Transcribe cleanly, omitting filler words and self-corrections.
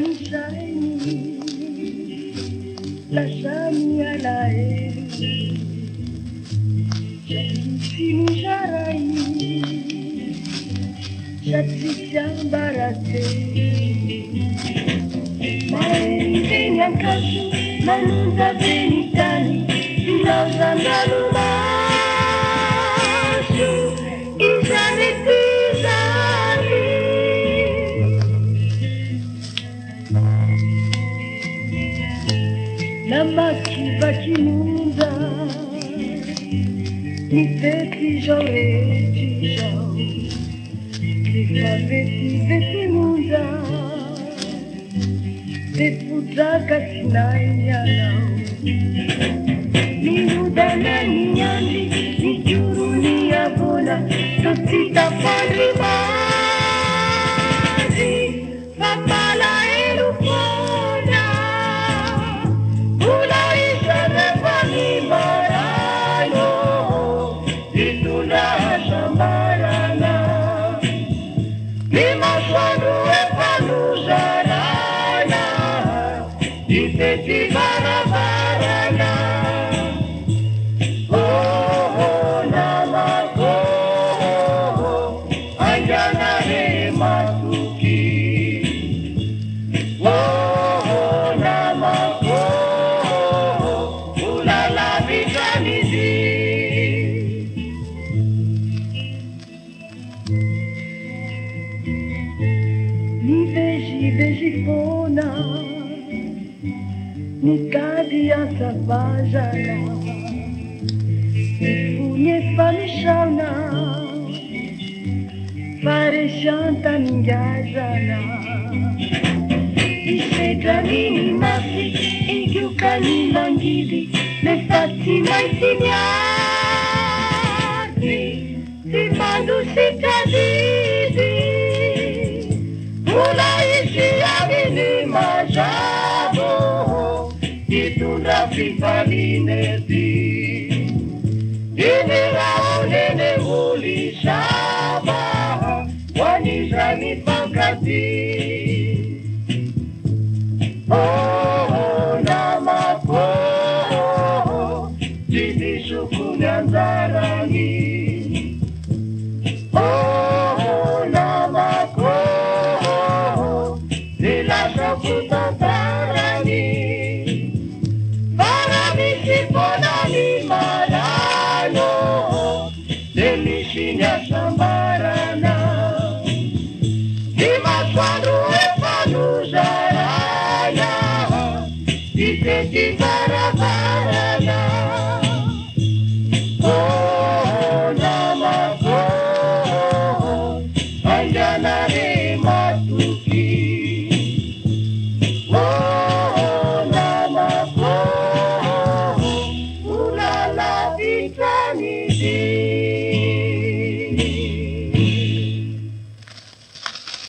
Alashanansaini lasani alae Jatitini jarai Jatitiambarate Maeni yankasu Manunda benitani Ilauzandalumasu Izanitizali Namakibakinunda Niteti joreti jau Kifaveti vetinunda Deputaka sinaianau Minuda nani yandi Nijuru ni abona Totita pandrimadi Papala elufona Ula isane panimarano Ituna sambarana Lima suanu epanuzarana Iteti barabarana Oh, namako Anjana rematuki Oh, namako Ulala vitanizi Veji fona Nikadi asabajana Nifunye famishana Fare shanta ningajana Isedrani masi Igyukani langidi Nefati maitiniasi Simandu sitadidi Ula isi amini majabo Itunda fifalineti